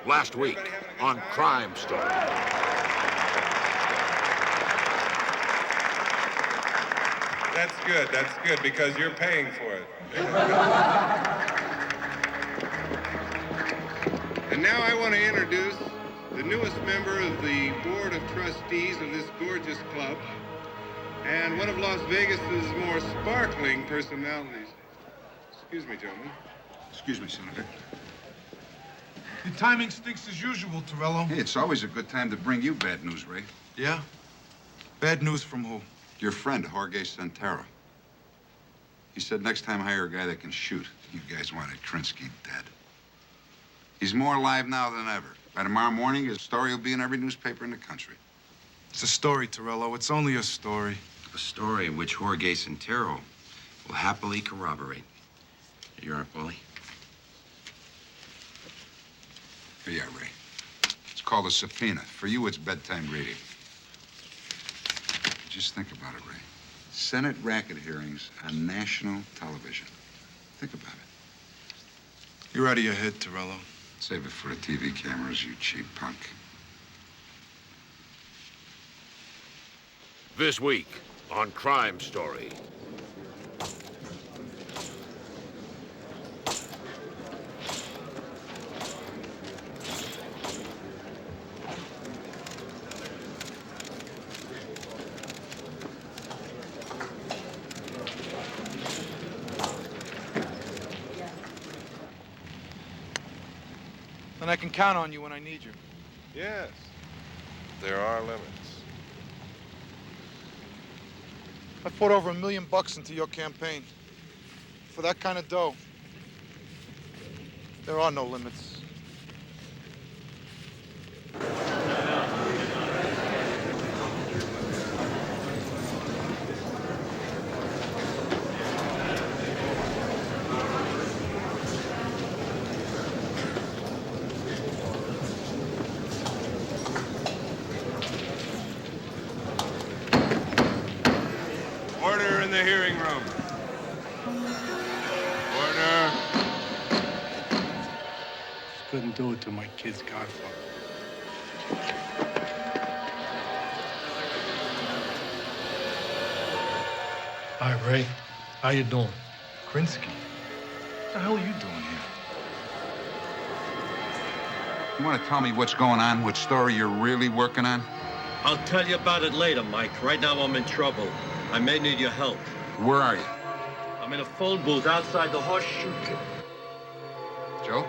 Last week on Crime Story. That's good, because you're paying for it. And now I want to introduce the newest member of the Board of Trustees of this gorgeous club, and one of Las Vegas's more sparkling personalities. Excuse me, gentlemen. Excuse me, Senator. Your timing stinks as usual, Torello. Hey, it's always a good time to bring you bad news, Ray. Yeah? Bad news from who? Your friend, Jorge Santero. He said next time hire a guy that can shoot. You guys wanted Krinsky dead. He's more alive now than ever. By tomorrow morning, his story will be in every newspaper in the country. It's a story, Torello. It's only a story. A story which Jorge Santero will happily corroborate. You're up, Wally. Yeah, Ray. It's called a subpoena. For you, it's bedtime reading. Just think about it, Ray. Senate racket hearings on national television. Think about it. You're out of your head, Torello. Save it for the TV cameras, you cheap punk. This week on Crime Story. And I can count on you when I need you. Yes, there are limits. I poured over $1 million into your campaign. For that kind of dough, there are no limits. Order in the hearing room. Order. Just couldn't do it to my kid's godfather. Hi, Ray. How you doing? Krinsky, what the hell are you doing here? You want to tell me what's going on, what story you're really working on? I'll tell you about it later, Mike. Right now, I'm in trouble. I may need your help. Where are you? I'm in a phone booth outside the Horseshoe. Joe?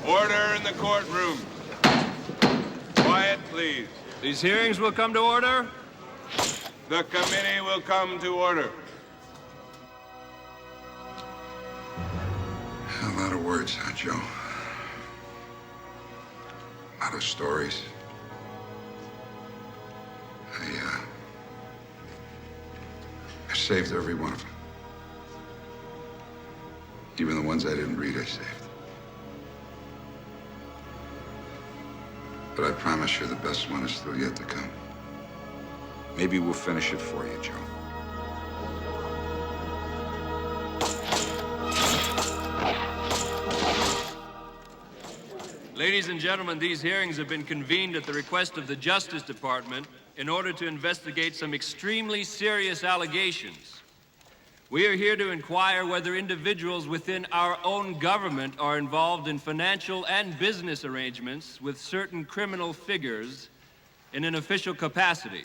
Order in the courtroom. Quiet, please. These hearings will come to order. The committee will come to order. A lot of words, huh, Joe? A lot of stories. I saved every one of them. Even the ones I didn't read, I saved. But I promise you the best one is still yet to come. Maybe we'll finish it for you, Joe. Ladies and gentlemen, these hearings have been convened at the request of the Justice Department in order to investigate some extremely serious allegations. We are here to inquire whether individuals within our own government are involved in financial and business arrangements with certain criminal figures in an official capacity.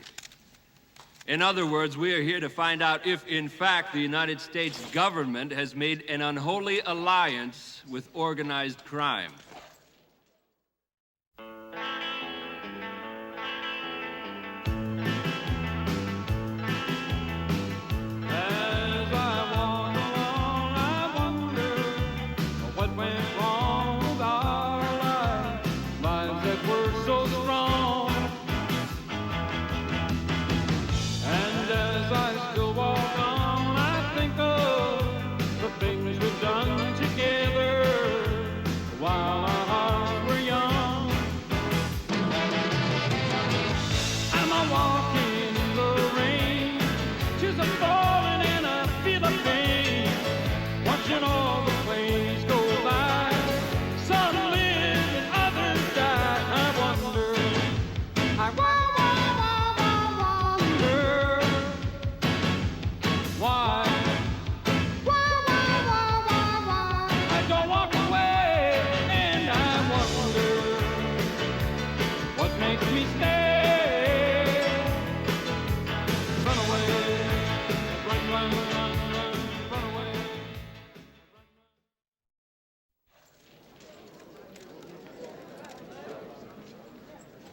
In other words, we are here to find out if, in fact, the United States government has made an unholy alliance with organized crime. While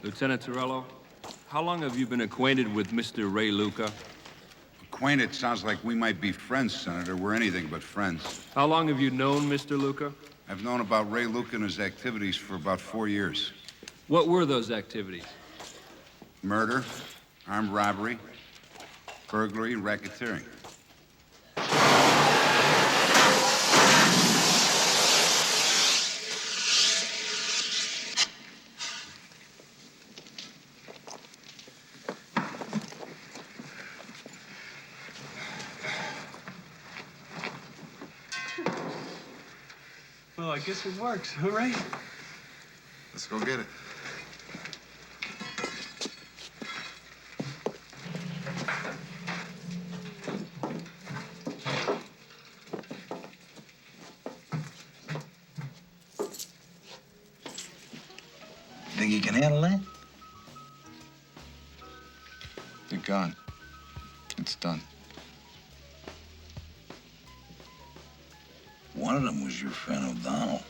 Lieutenant Torello, how long have you been acquainted with Mr. Ray Luca? Acquainted sounds like we might be friends, Senator. We're anything but friends. How long have you known Mr. Luca? I've known about Ray Luca and his activities for about 4 years. What were those activities? Murder, armed robbery, burglary, and racketeering. Well, I guess it works, all right? Let's go get it. Think you can handle that? You're gone. It's done. One of them was your friend O'Donnell.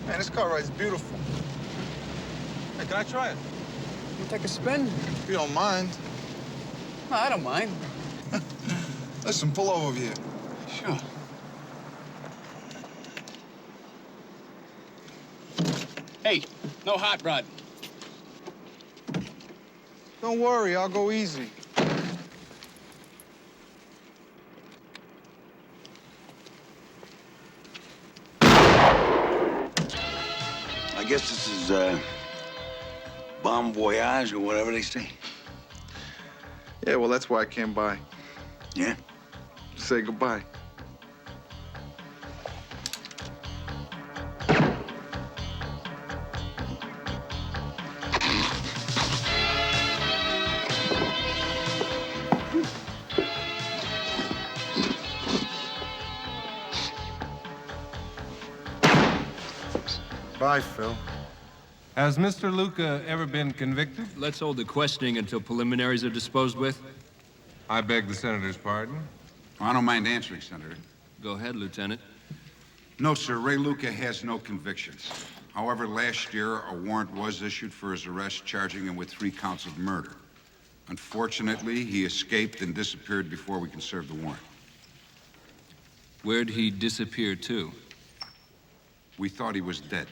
Man, this car ride's beautiful. Hey, can I try it? You take a spin? If you don't mind. No, I don't mind. Listen, pull over here. Sure. Hey, no hot rod. Don't worry, I'll go easy. I guess this is, bon voyage or whatever they say. Yeah, well, that's why I came by. Yeah? Say goodbye. Bye, Phil. Has Mr. Luca ever been convicted? Let's hold the questioning until preliminaries are disposed with. I beg the senator's pardon. I don't mind answering, Senator. Go ahead, Lieutenant. No, sir. Ray Luca has no convictions. However, last year, a warrant was issued for his arrest, charging him with 3 counts of murder. Unfortunately, he escaped and disappeared before we can serve the warrant. Where'd he disappear to? We thought he was dead.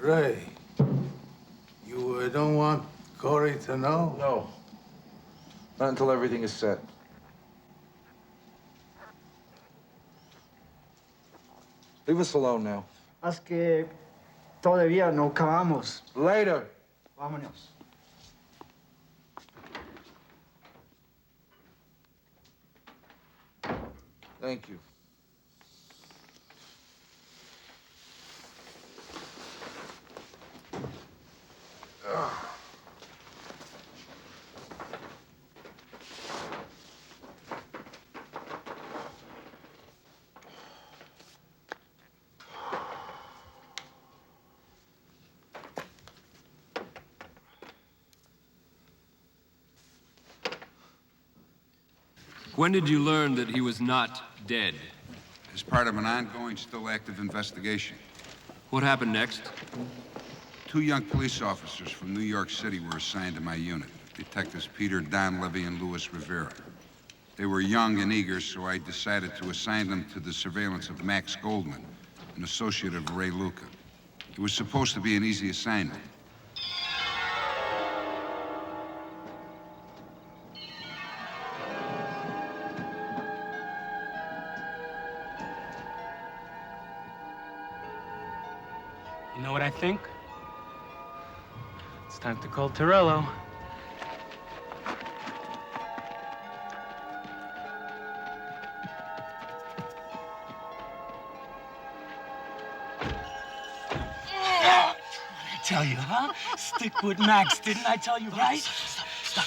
Ray, you don't want Corey to know? No. Not until everything is set. Leave us alone now. Es que todavía no acabamos. Later. Vámonos. Thank you. When did you learn that he was not dead? As part of an ongoing, still active investigation. What happened next? 2 young police officers from New York City were assigned to my unit. Detectives Peter Donlevy and Louis Rivera. They were young and eager, so I decided to assign them to the surveillance of Max Goldman, an associate of Ray Luca. It was supposed to be an easy assignment. You know what I think? It's time to call Torello. I tell you, huh? Stick with Max, didn't I tell you, right? Stop.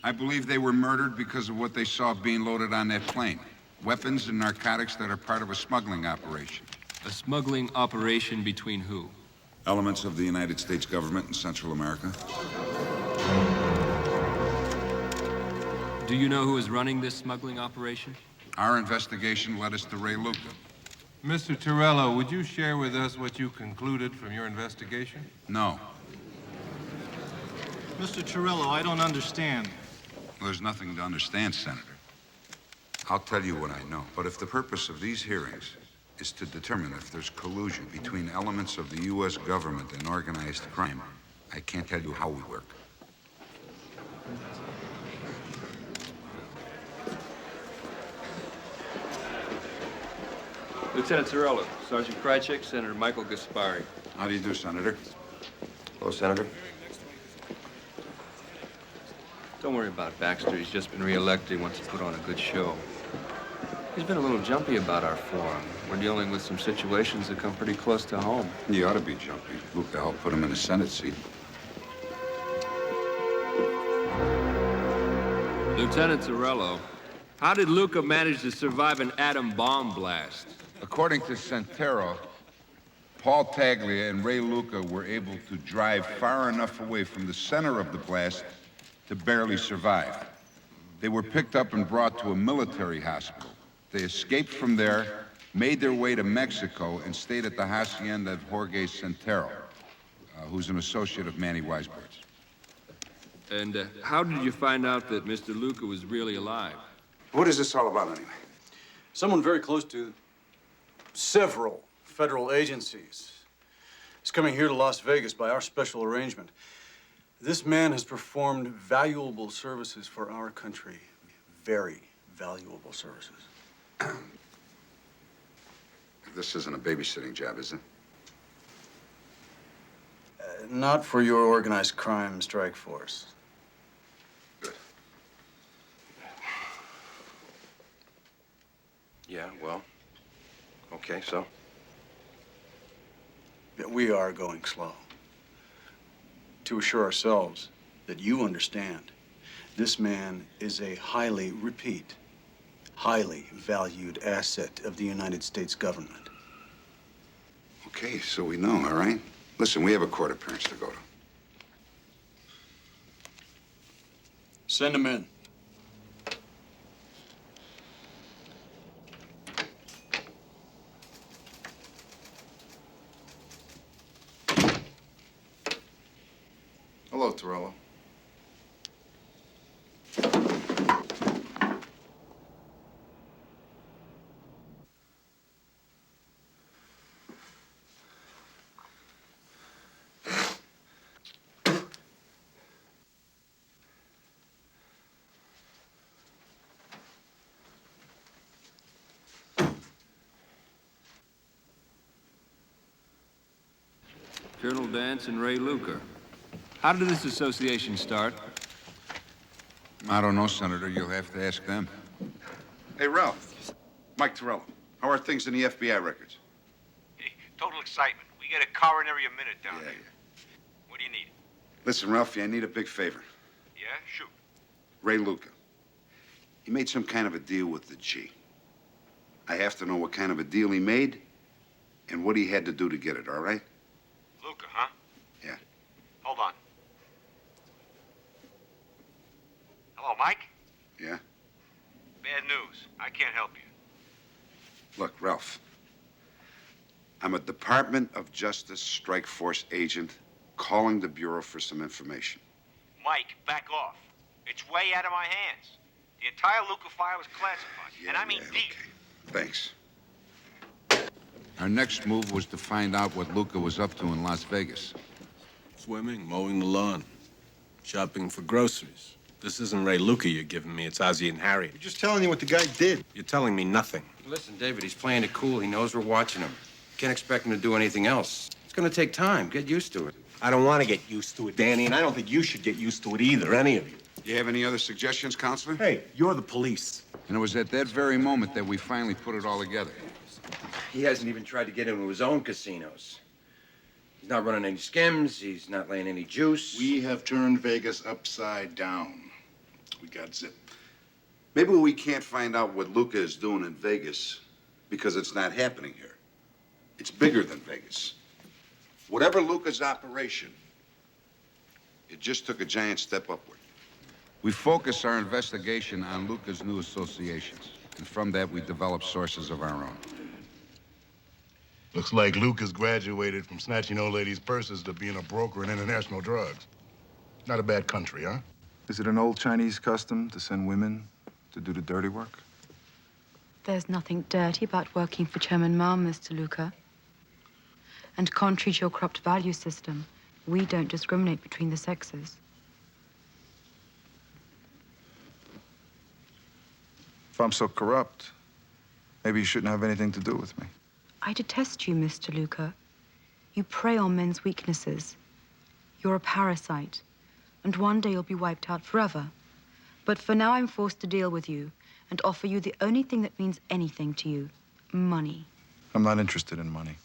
I believe they were murdered because of what they saw being loaded on that plane. Weapons and narcotics that are part of a smuggling operation. A smuggling operation between who? Elements of the United States government in Central America. Do you know who is running this smuggling operation? Our investigation led us to Ray Luca. Mr. Torello, would you share with us what you concluded from your investigation? No. Mr. Torello, I don't understand. There's nothing to understand, Senator. I'll tell you what I know. But if the purpose of these hearings is to determine if there's collusion between elements of the U.S. government and organized crime, I can't tell you how we work. Lieutenant Torello, Sergeant Krychek, Senator Michael Gaspari. How do you do, Senator? Hello, Senator. Don't worry about Baxter. He's just been reelected. He wants to put on a good show. He's been a little jumpy about our forum. We're dealing with some situations that come pretty close to home. You ought to be jumpy. Luca helped put him in the Senate seat. Lieutenant Torello, how did Luca manage to survive an atom bomb blast? According to Santero, Paul Taglia and Ray Luca were able to drive far enough away from the center of the blast to barely survive. They were picked up and brought to a military hospital. They escaped from there, made their way to Mexico, and stayed at the hacienda of Jorge Santero, who's an associate of Manny Weisberg's. And how did you find out that Mr. Luca was really alive? What is this all about, anyway? Someone very close to several federal agencies is coming here to Las Vegas by our special arrangement. This man has performed valuable services for our country. Very valuable services. This isn't a babysitting job, is it? Not for your organized crime strike force. Good. Yeah, well, okay, so? We are going slow. To assure ourselves that you understand, this man is a highly valued asset of the United States government. Okay, so we know, all right? Listen, we have a court appearance to go to. Send him in. Hello, Torello. Colonel Dance and Ray Luca. How did this association start? I don't know, Senator. You'll have to ask them. Hey, Ralph. Mike Torello. How are things in the FBI records? Hey, total excitement. We get a coronary a minute down there. What do you need? Listen, Ralphie, I need a big favor. Yeah, shoot. Ray Luca. He made some kind of a deal with the G. I have to know what kind of a deal he made and what he had to do to get it, all right? Luca, huh? Yeah. Hold on. Mike? Yeah? Bad news. I can't help you. Look, Ralph. I'm a Department of Justice Strike Force agent calling the Bureau for some information. Mike, back off. It's way out of my hands. The entire Luca file is classified, and I mean deep. Okay. Thanks. Our next move was to find out what Luca was up to in Las Vegas. Swimming, mowing the lawn, shopping for groceries. This isn't Ray Luca you're giving me, it's Ozzie and Harriet. We're just telling you what the guy did. You're telling me nothing. Listen, David, he's playing it cool. He knows we're watching him. Can't expect him to do anything else. It's gonna take time. Get used to it. I don't want to get used to it, Danny, and I don't think you should get used to it either, any of you. You have any other suggestions, Counselor? Hey, you're the police. And it was at that very moment that we finally put it all together. He hasn't even tried to get into his own casinos. He's not running any skims. He's not laying any juice. We have turned Vegas upside down. We got zip. Maybe we can't find out what Luca is doing in Vegas because it's not happening here. It's bigger than Vegas. Whatever Luca's operation, it just took a giant step upward. We focus our investigation on Luca's new associations, and from that we develop sources of our own. Looks like Luca's graduated from snatching old ladies' purses to being a broker in international drugs. Not a bad country, huh? Is it an old Chinese custom to send women to do the dirty work? There's nothing dirty about working for Chairman Mao, Mr. Luca. And contrary to your corrupt value system, we don't discriminate between the sexes. If I'm so corrupt, maybe you shouldn't have anything to do with me. I detest you, Mr. Luca. You prey on men's weaknesses. You're a parasite, and one day you'll be wiped out forever. But for now, I'm forced to deal with you and offer you the only thing that means anything to you, money. I'm not interested in money.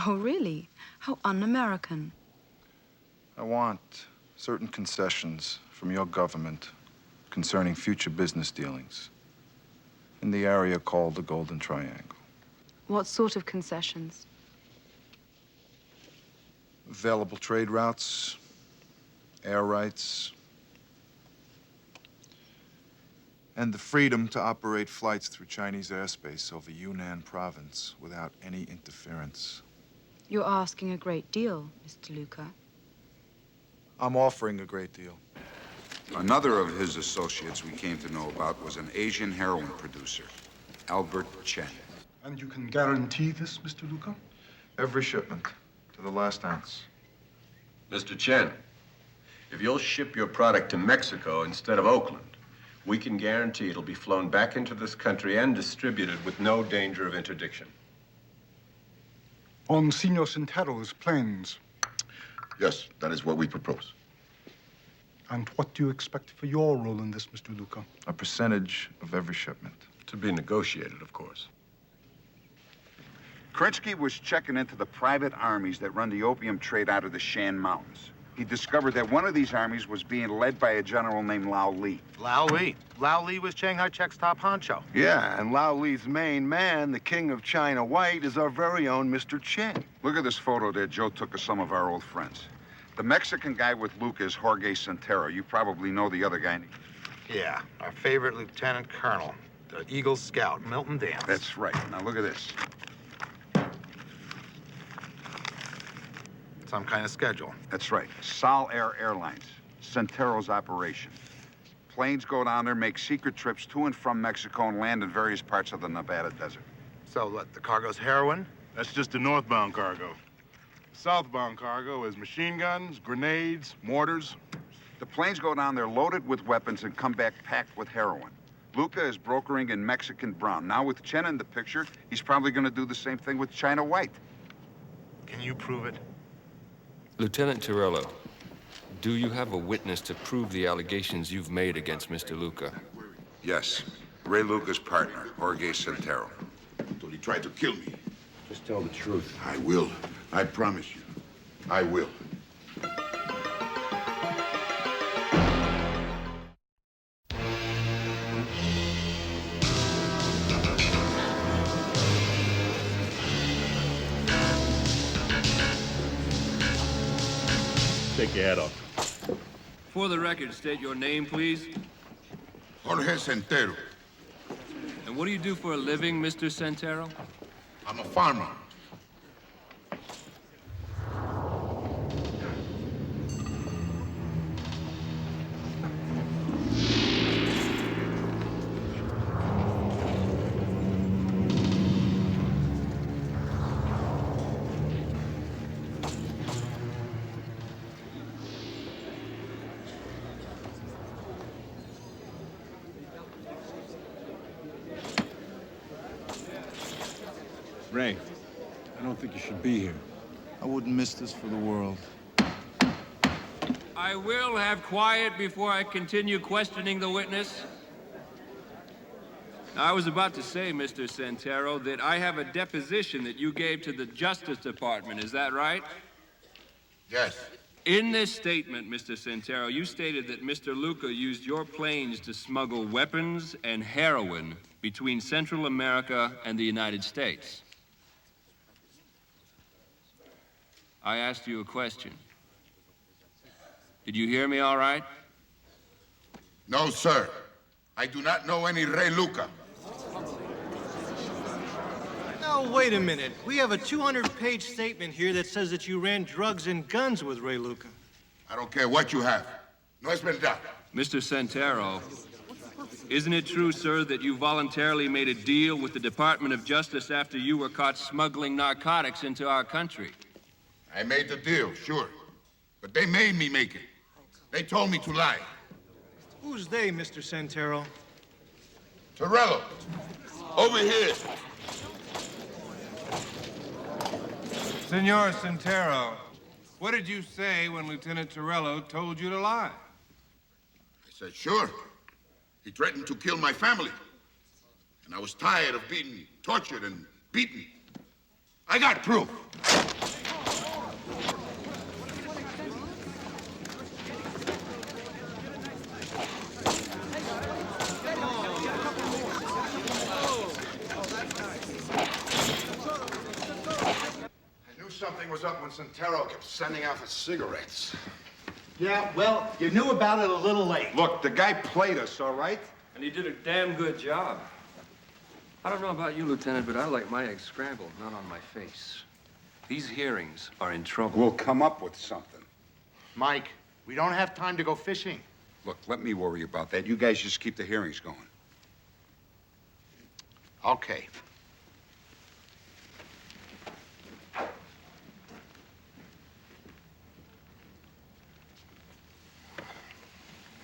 Oh, really? How un-American. I want certain concessions from your government concerning future business dealings in the area called the Golden Triangle. What sort of concessions? Available trade routes, air rights, and the freedom to operate flights through Chinese airspace over Yunnan province without any interference. You're asking a great deal, Mr. Luca. I'm offering a great deal. Another of his associates we came to know about was an Asian heroin producer, Albert Chen. And you can guarantee this, Mr. Luca? Every shipment, to the last ounce. Mr. Chen, if you'll ship your product to Mexico instead of Oakland, we can guarantee it'll be flown back into this country and distributed with no danger of interdiction. On Senor Centero's plans. Yes, that is what we propose. And what do you expect for your role in this, Mr. Luca? A percentage of every shipment. To be negotiated, of course. Kerensky was checking into the private armies that run the opium trade out of the Shan Mountains. He discovered that one of these armies was being led by a general named Lao Li. Lao Li. Lao Li was Chiang Kai-shek's top honcho. Yeah, and Lao Li's main man, the king of China White, is our very own Mr. Chen. Look at this photo there Joe took of some of our old friends. The Mexican guy with Luca is Jorge Centero. You probably know the other guy. Yeah, our favorite lieutenant colonel, the Eagle Scout, Milton Dance. That's right. Now look at this. Some kind of schedule. That's right. Sol Air Airlines, Centero's operation. Planes go down there, make secret trips to and from Mexico, and land in various parts of the Nevada desert. So what, the cargo's heroin? That's just the northbound cargo. Southbound cargo is machine guns, grenades, mortars. The planes go down there loaded with weapons and come back packed with heroin. Luca is brokering in Mexican brown. Now with Chen in the picture, he's probably going to do the same thing with China White. Can you prove it? Lieutenant Torello, do you have a witness to prove the allegations you've made against Mr. Luca? Yes. Ray Luca's partner, Jorge Centero. Until he tried to kill me. Just tell the truth. I will. I promise you. I will. Take your hat off. For the record, state your name, please. Jorge Centero. And what do you do for a living, Mr. Centero? I'm a farmer. Ray, I don't think you should be here. I wouldn't miss this for the world. I will have quiet before I continue questioning the witness. I was about to say, Mr. Centero, that I have a deposition that you gave to the Justice Department. Is that right? Yes. In this statement, Mr. Centero, you stated that Mr. Luca used your planes to smuggle weapons and heroin between Central America and the United States. I asked you a question. Did you hear me all right? No, sir. I do not know any Ray Luca. Now, wait a minute. We have a 200-page statement here that says that you ran drugs and guns with Ray Luca. I don't care what you have. No es verdad. Mr. Centero, isn't it true, sir, that you voluntarily made a deal with the Department of Justice after you were caught smuggling narcotics into our country? I made the deal, sure. But they made me make it. They told me to lie. Who's they, Mr. Centero? Torello, over here. Senor Centero, what did you say when Lieutenant Torello told you to lie? I said, sure. He threatened to kill my family. And I was tired of being tortured and beaten. I got proof. Something was up when Centero kept sending out the cigarettes. Yeah, well, you knew about it a little late. Look, the guy played us, all right? And he did a damn good job. I don't know about you, Lieutenant, but I like my eggs scrambled, not on my face. These hearings are in trouble. We'll come up with something. Mike, we don't have time to go fishing. Look, let me worry about that. You guys just keep the hearings going. Okay.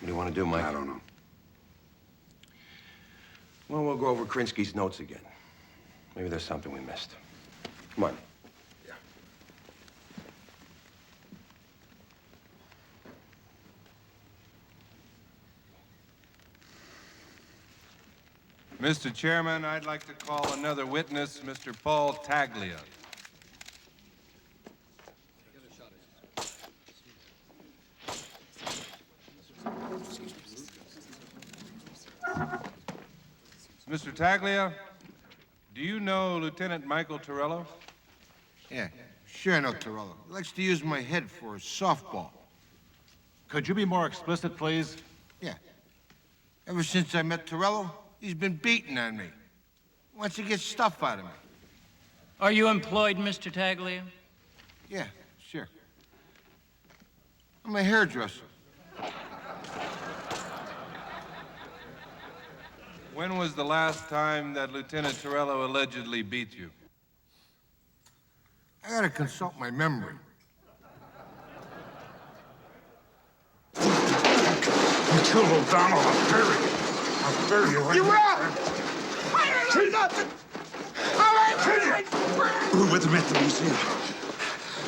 What do you want to do, Mike? I don't know. Well, we'll go over Krinsky's notes again. Maybe there's something we missed. Come on. Yeah. Mr. Chairman, I'd like to call another witness, Mr. Paul Taglia. Mr. Taglia, do you know Lieutenant Michael Torello? Yeah, sure I know Torello. He likes to use my head for a softball. Could you be more explicit, please? Yeah. Ever since I met Torello, he's been beating on me. Wants to get stuff out of me. Are you employed, Mr. Taglia? Yeah, sure. I'm a hairdresser. When was the last time that Lieutenant Torello allegedly beat you? I gotta consult my memory. You killed O'Donnell. I'll bury you. You ran! I didn't do nothing! We're with him at the museum.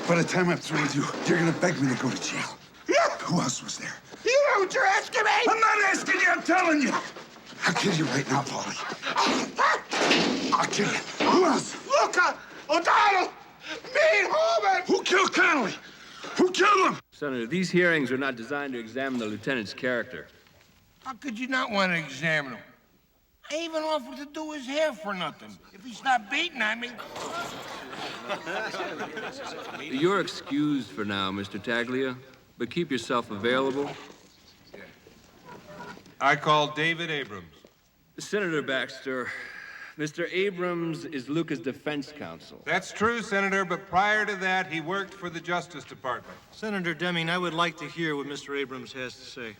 By the time I'm through with you, you're gonna beg me to go to jail. Yeah. Who else was there? You know what you're asking me? I'm not asking you, I'm telling you. I'll kill you right now, Paulie. I'll kill you. Who else? Luca! O'Donnell! Me, Holman! Who killed Connolly? Who killed him? Senator, these hearings are not designed to examine the lieutenant's character. How could you not want to examine him? I even offered to do his hair for nothing, if he's not beating on me. You're excused for now, Mr. Taglia, but keep yourself available. I call David Abrams. Senator Baxter, Mr. Abrams is Luca's defense counsel. That's true, Senator, but prior to that, he worked for the Justice Department. Senator Deming, I would like to hear what Mr. Abrams has to say.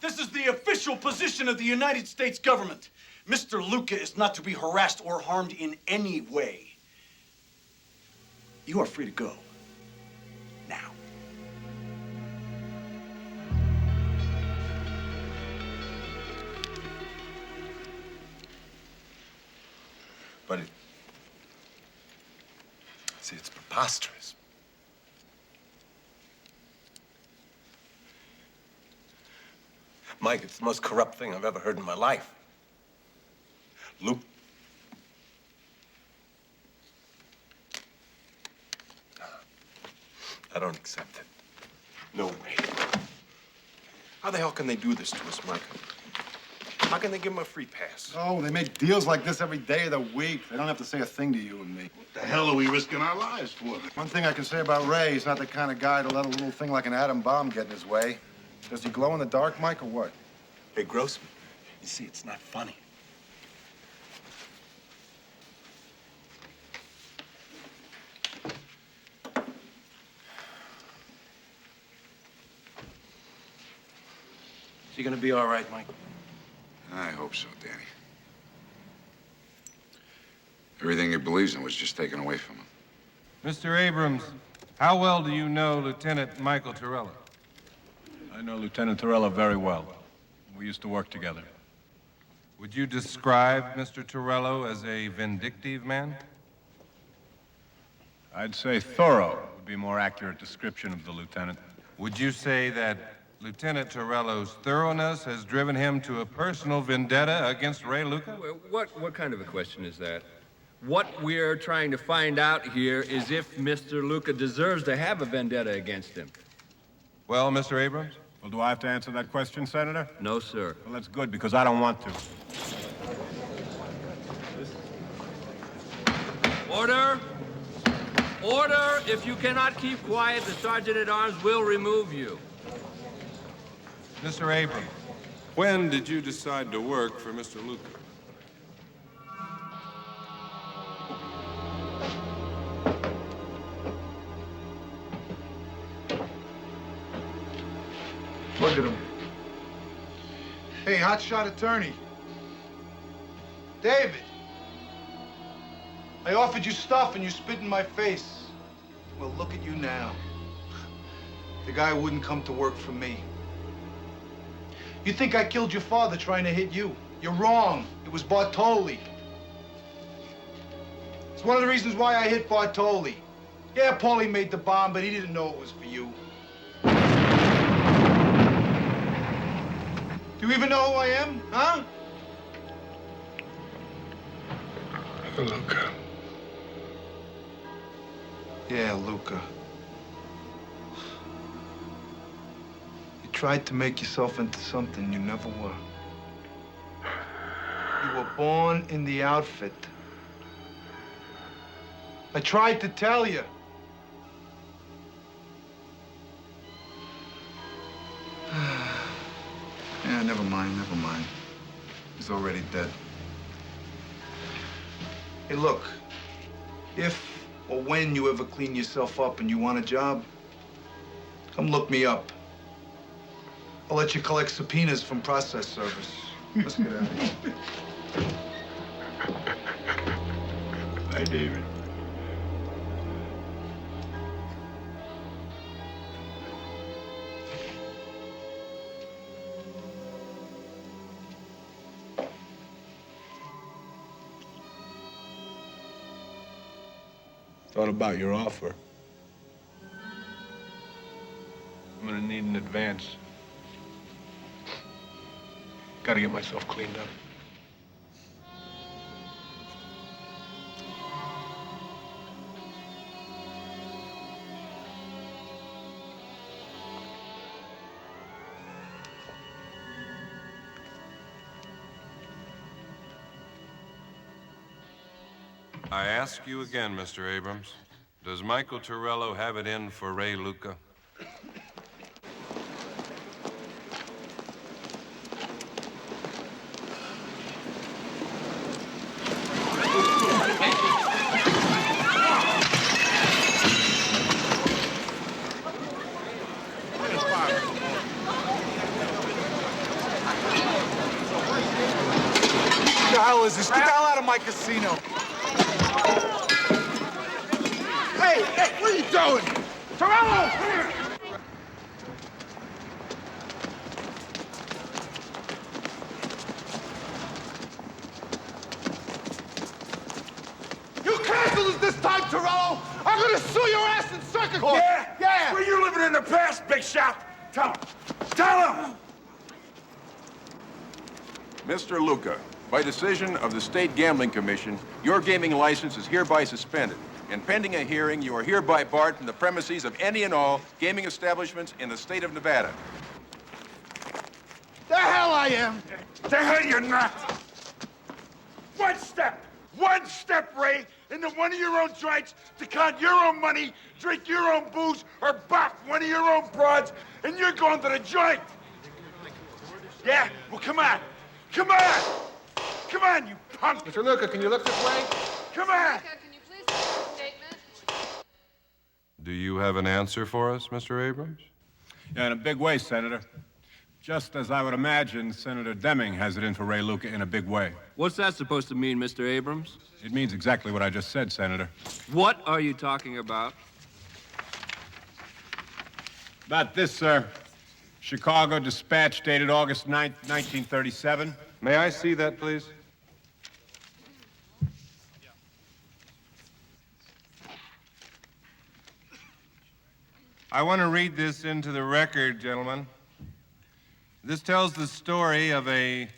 This is the official position of the United States government. Mr. Luca is not to be harassed or harmed in any way. You are free to go. Now. But it's preposterous. Mike, it's the most corrupt thing I've ever heard in my life. Luke. I don't accept it. No way. How the hell can they do this to us, Mike? How can they give him a free pass? Oh, they make deals like this every day of the week. They don't have to say a thing to you and me. What the hell are we risking our lives for? One thing I can say about Ray, he's not the kind of guy to let a little thing like an atom bomb get in his way. Does he glow in the dark, Mike, or what? Hey, Grossman, you see, it's not funny. Is he gonna be all right, Mike? I hope so, Danny. Everything he believes in was just taken away from him. Mr. Abrams, how well do you know Lieutenant Michael Torello? I know Lieutenant Torello very well. We used to work together. Would you describe Mr. Torello as a vindictive man? I'd say thorough would be a more accurate description of the lieutenant. Would you say that Lieutenant Torello's thoroughness has driven him to a personal vendetta against Ray Luca? What kind of a question is that? What we're trying to find out here is if Mr. Luca deserves to have a vendetta against him. Well, Mr. Abrams? Well, do I have to answer that question, Senator? No, sir. Well, that's good, because I don't want to. Order! Order! If you cannot keep quiet, the Sergeant-at-Arms will remove you. Mr. Abrams, when did you decide to work for Mr. Luca? Look at him. Hey, hotshot attorney. David. I offered you stuff and you spit in my face. Well, look at you now. The guy wouldn't come to work for me. You think I killed your father trying to hit you? You're wrong. It was Bartoli. It's one of the reasons why I hit Bartoli. Yeah, Paulie made the bomb, but he didn't know it was for you. Do you even know who I am, huh? Luca. Yeah, Luca. You tried to make yourself into something you never were. You were born in the outfit. I tried to tell you. Yeah, never mind, never mind. He's already dead. Hey, look. If or when you ever clean yourself up and you want a job, come look me up. I'll let you collect subpoenas from process service. Let's get out of here. Bye, David. Thought about your offer. I'm gonna need an advance. Gotta get myself cleaned up. I ask you again, Mr. Abrams, does Michael Torello have it in for Ray Luca? What the hell is this? Get the hell out of my casino. Hey, what are you doing? Torello! You canceled it this time, Torello! I'm gonna sue your ass in circuit court! Yeah! Were you living in the past, big shot? Tell him. Tell him! Mr. Luca, by decision of the State Gambling Commission, your gaming license is hereby suspended. And pending a hearing, you are hereby barred from the premises of any and all gaming establishments in the state of Nevada. The hell I am! The hell you're not! One step, Ray, into one of your own joints to count your own money, drink your own booze, or bop one of your own broads, and you're going to the joint! Yeah? Well, come on! Come on! Come on, you punk! Mr. Luca, can you look this way? Come on! Do you have an answer for us, Mr. Abrams? Yeah, in a big way, Senator. Just as I would imagine Senator Deming has it in for Ray Luca in a big way. What's that supposed to mean, Mr. Abrams? It means exactly what I just said, Senator. What are you talking about? About this, sir. Chicago Dispatch dated August 9th, 1937. May I see that, please? I want to read this into the record, gentlemen. This tells the story of a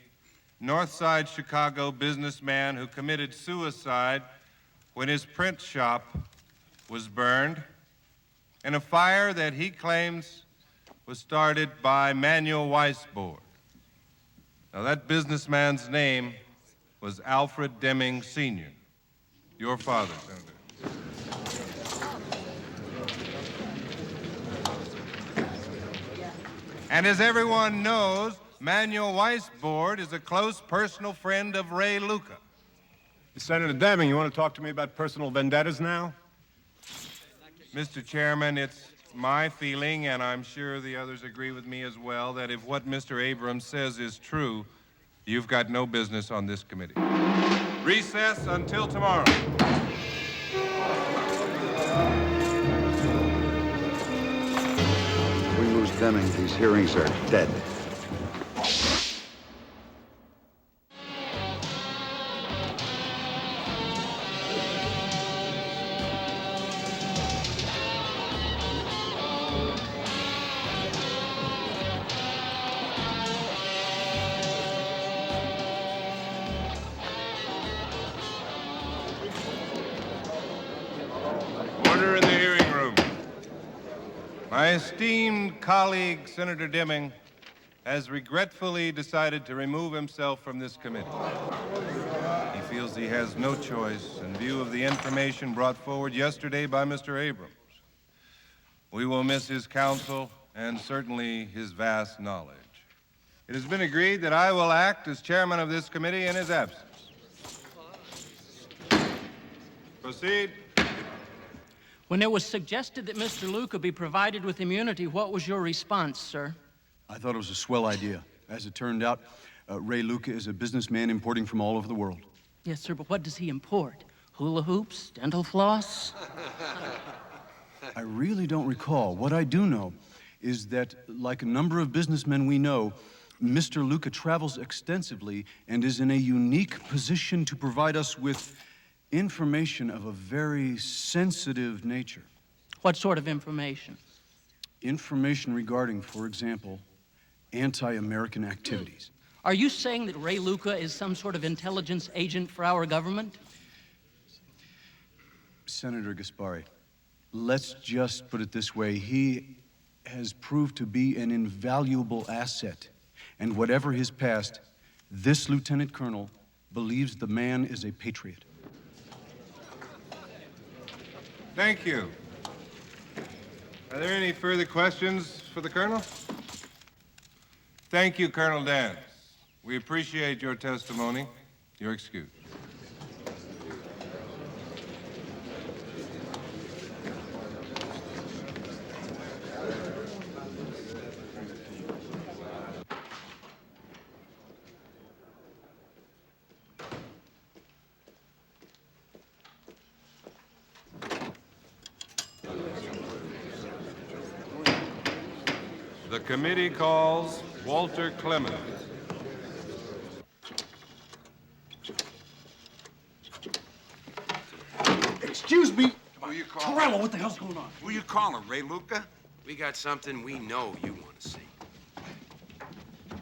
North Side Chicago businessman who committed suicide when his print shop was burned in a fire that he claims was started by Manuel Weisbord. Now, that businessman's name was Alfred Deming Sr., your father, Senator. And as everyone knows, Manuel Weisbord is a close personal friend of Ray Luca. Senator Deming, you want to talk to me about personal vendettas now? Mr. Chairman, it's my feeling, and I'm sure the others agree with me as well, that if what Mr. Abrams says is true, you've got no business on this committee. Recess until tomorrow. We lose Deming, these hearings are dead. Order in the hearing room. My esteemed colleague, Senator Deming, has regretfully decided to remove himself from this committee. He feels he has no choice in view of the information brought forward yesterday by Mr. Abrams. We will miss his counsel and certainly his vast knowledge. It has been agreed that I will act as chairman of this committee in his absence. Proceed. When it was suggested that Mr. Luca be provided with immunity, what was your response, sir? I thought it was a swell idea. As it turned out, Ray Luca is a businessman importing from all over the world. Yes, sir, but what does he import? Hula hoops? Dental floss? I really don't recall. What I do know is that, like a number of businessmen we know, Mr. Luca travels extensively and is in a unique position to provide us with information of a very sensitive nature. What sort of information? Information regarding, for example, anti-American activities. Are you saying that Ray Luca is some sort of intelligence agent for our government? Senator Gaspari, let's just put it this way. He has proved to be an invaluable asset. And whatever his past, this lieutenant colonel believes the man is a patriot. Thank you. Are there any further questions for the Colonel? Thank you, Colonel Dance. We appreciate your testimony. You're excused. The committee calls Walter Clemens. Excuse me. Who you calling? Torello, what the hell's going on? Who you calling, Ray Luca? We got something we know you want to see.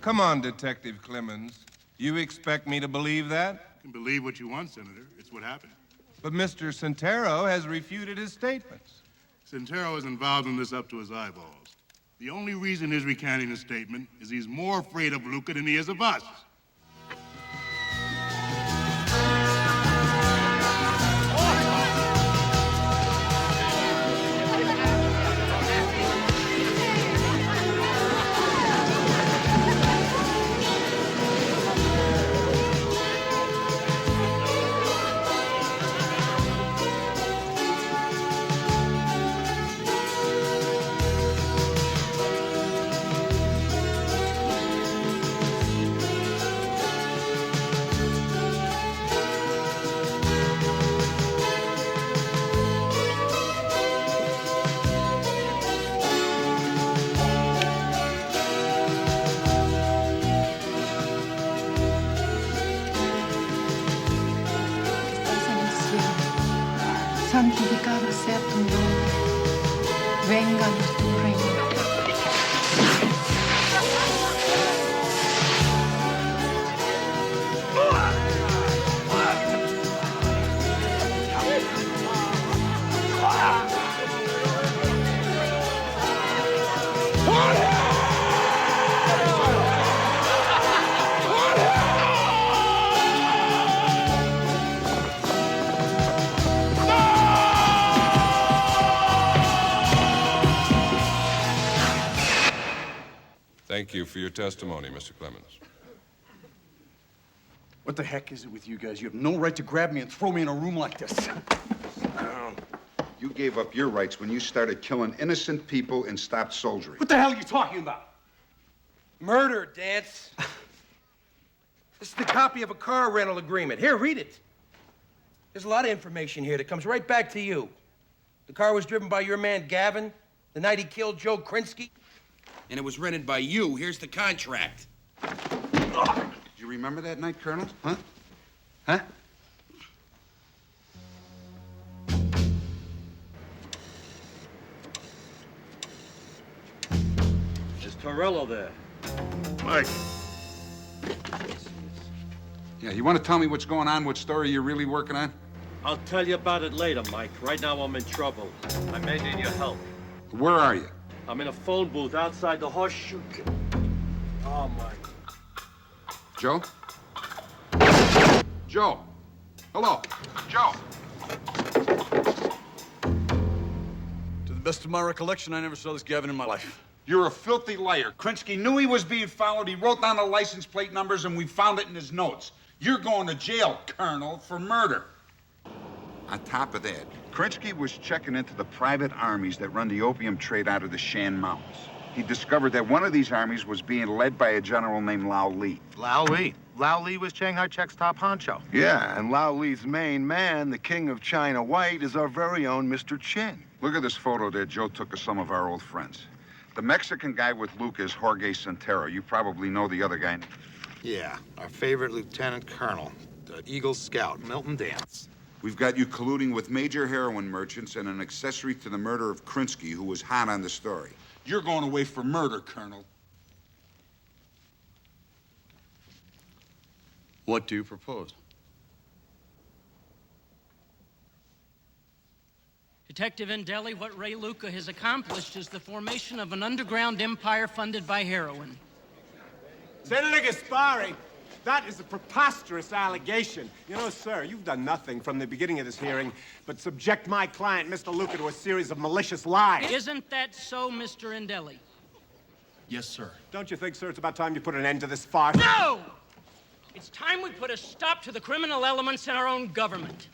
Come on, Detective Clemens. You expect me to believe that? You can believe what you want, Senator. It's what happened. But Mr. Centero has refuted his statements. Centero is involved in this up to his eyeballs. The only reason he's recanting his statement is he's more afraid of Luca than he is of us. Santificado sea tu nombre, venga tu reino. Thank you for your testimony, Mr. Clemens. What the heck is it with you guys? You have no right to grab me and throw me in a room like this. You gave up your rights when you started killing innocent people and stopped soldiering. What the hell are you talking about? Murder, Dance. This is the copy of a car rental agreement. Here, read it. There's a lot of information here that comes right back to you. The car was driven by your man, Gavin, the night he killed Joe Krinsky. And it was rented by you. Here's the contract. Do you remember that night, Colonel? Huh? Huh? Is Torello there? Mike. Yeah, you want to tell me what's going on, what story you're really working on? I'll tell you about it later, Mike. Right now I'm in trouble. I may need your help. Where are you? I'm in a phone booth outside the horseshoe. Oh, Mike. Joe? Joe? Hello? Joe? To the best of my recollection, I never saw this Gavin in my life. You're a filthy liar. Krinsky knew he was being followed. He wrote down the license plate numbers, and we found it in his notes. You're going to jail, Colonel, for murder. On top of that, Krinsky was checking into the private armies that run the opium trade out of the Shan Mountains. He discovered that one of these armies was being led by a general named Lao Li. Lao Li. Lao Li was Shanghai Chek's top honcho. Yeah, and Lao Li's main man, the king of China White, is our very own Mr. Chen. Look at this photo that Joe took of some of our old friends. The Mexican guy with Luke is Jorge Centero. You probably know the other guy. Yeah, our favorite lieutenant colonel, the Eagle Scout, Milton Dance. We've got you colluding with major heroin merchants and an accessory to the murder of Krinsky, who was hot on the story. You're going away for murder, Colonel. What do you propose? Detective Indeli, what Ray Luca has accomplished is the formation of an underground empire funded by heroin. Senator Gaspari, That is a preposterous allegation. You know, sir, you've done nothing from the beginning of this hearing but subject my client, Mr. Luca, to a series of malicious lies. Isn't that so, Mr. Indelli? Yes, sir. Don't you think, sir, it's about time you put an end to this farce? No! It's time we put a stop to the criminal elements in our own government.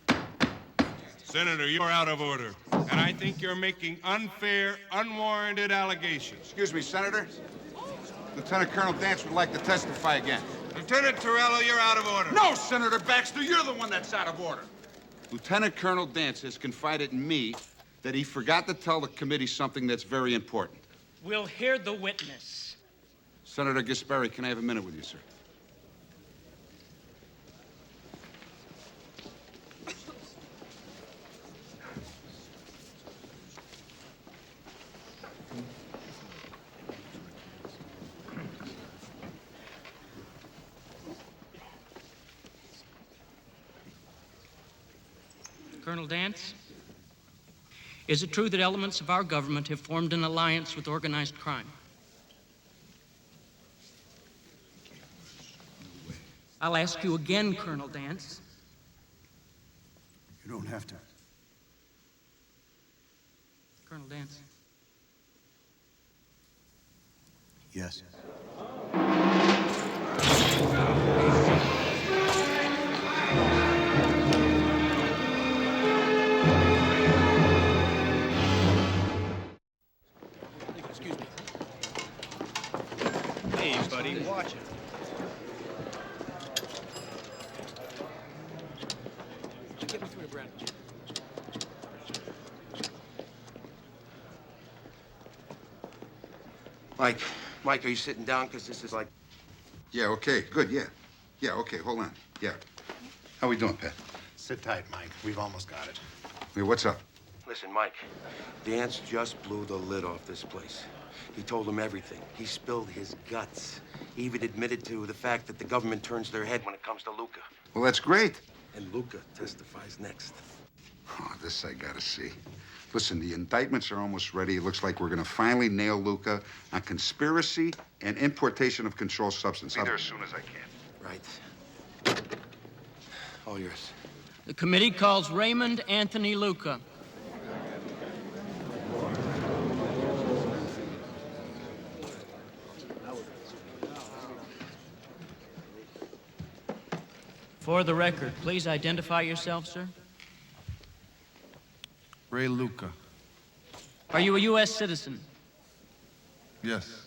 Senator, you're out of order. And I think you're making unfair, unwarranted allegations. Excuse me, Senator. Lieutenant Colonel Dance would like to testify again. Lieutenant Torello, you're out of order. No, Senator Baxter, you're the one that's out of order. Lieutenant Colonel Dance has confided in me that he forgot to tell the committee something that's very important. We'll hear the witness. Senator Gasperi, can I have a minute with you, sir? Colonel Dance, is it true that elements of our government have formed an alliance with organized crime? I'll ask you again, Colonel Dance. You don't have to. Colonel Dance. Yes. Excuse me. Hey, buddy, watch it. Get me through to Brandon. Mike, are you sitting down? Because this is like... Yeah, okay, good, yeah. Yeah, okay, hold on. Yeah. How we doing, Pat? Sit tight, Mike. We've almost got it. Hey, what's up? Listen, Mike, Dance just blew the lid off this place. He told him everything. He spilled his guts. He even admitted to the fact that the government turns their head when it comes to Luca. Well, that's great. And Luca testifies next. Oh, this I gotta see. Listen, the indictments are almost ready. It looks like we're gonna finally nail Luca on conspiracy and importation of controlled substance. I'll be there as soon as I can. Right. All yours. The committee calls Raymond Anthony Luca. For the record, please identify yourself, sir. Ray Luca. Are you a U.S. citizen? Yes.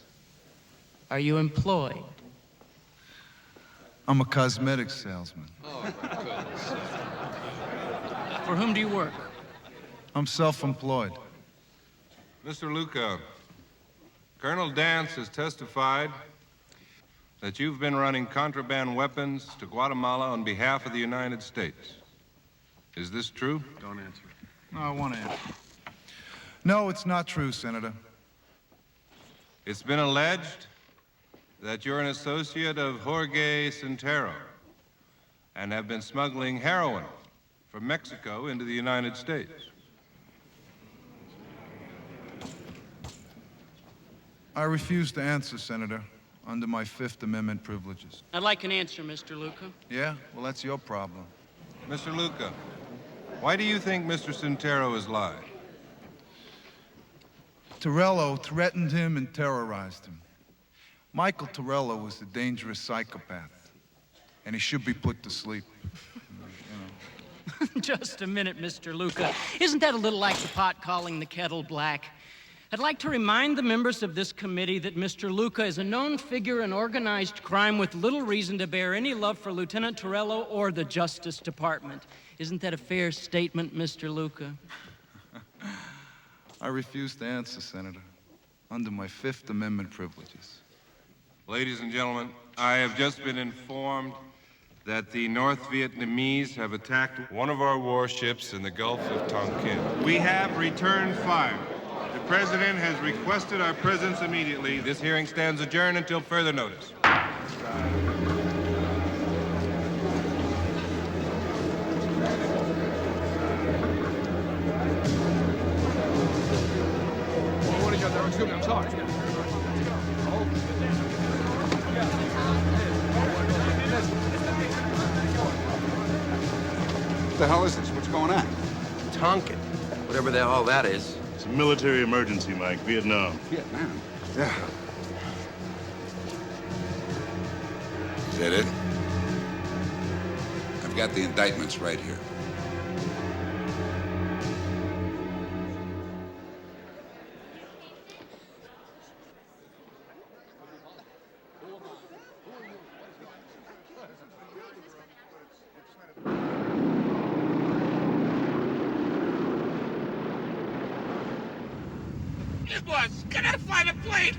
Are you employed? I'm a cosmetics salesman. For whom do you work? I'm self-employed. Mr. Luca, Colonel Dance has testified that you've been running contraband weapons to Guatemala on behalf of the United States. Is this true? Don't answer. No, I want to answer. No, it's not true, Senator. It's been alleged that you're an associate of Jorge Centero and have been smuggling heroin from Mexico into the United States. I refuse to answer, Senator, under my Fifth Amendment privileges. I'd like an answer, Mr. Luca. Yeah? Well, that's your problem. Mr. Luca, why do you think Mr. Centero has lied? Torello threatened him and terrorized him. Michael Torello was a dangerous psychopath, and he should be put to sleep. Just a minute, Mr. Luca. Isn't that a little like the pot calling the kettle black? I'd like to remind the members of this committee that Mr. Luca is a known figure in organized crime with little reason to bear any love for Lieutenant Torello or the Justice Department. Isn't that a fair statement, Mr. Luca? I refuse to answer, Senator, under my Fifth Amendment privileges. Ladies and gentlemen, I have just been informed that the North Vietnamese have attacked one of our warships in the Gulf of Tonkin. We have returned fire. The President has requested our presence immediately. This hearing stands adjourned until further notice. I'm sorry. Let's the hell is this? What's going on? Tonkin. Whatever the hell that is. It's a military emergency, Mike. Vietnam. Vietnam? Yeah. Is that it? I've got the indictments right here. Hey, boss, can I find a plate?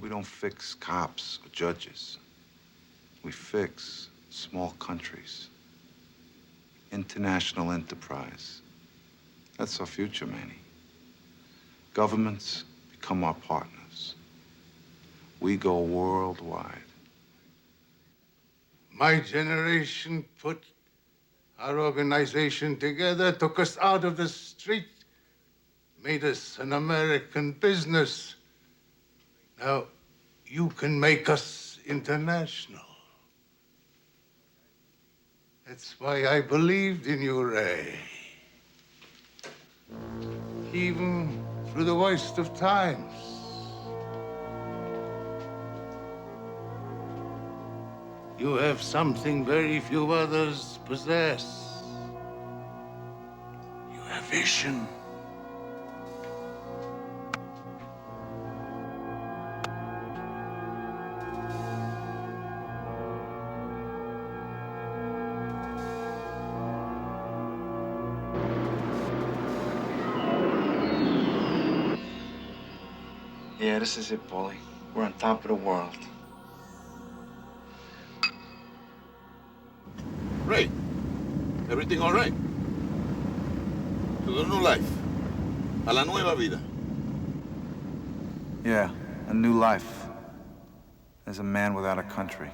We don't fix cops or judges. We fix small countries. International enterprise. That's our future, Manny. Governments become our partners. We go worldwide. My generation put our organization together, took us out of the street, made us an American business. Now, you can make us international. That's why I believed in you, Ray. Even through the worst of times. You have something very few others possess. You have vision. Yeah, this is it, Paulie. We're on top of the world. Ray, everything all right? To the new life. A la nueva vida. Yeah, a new life. As a man without a country.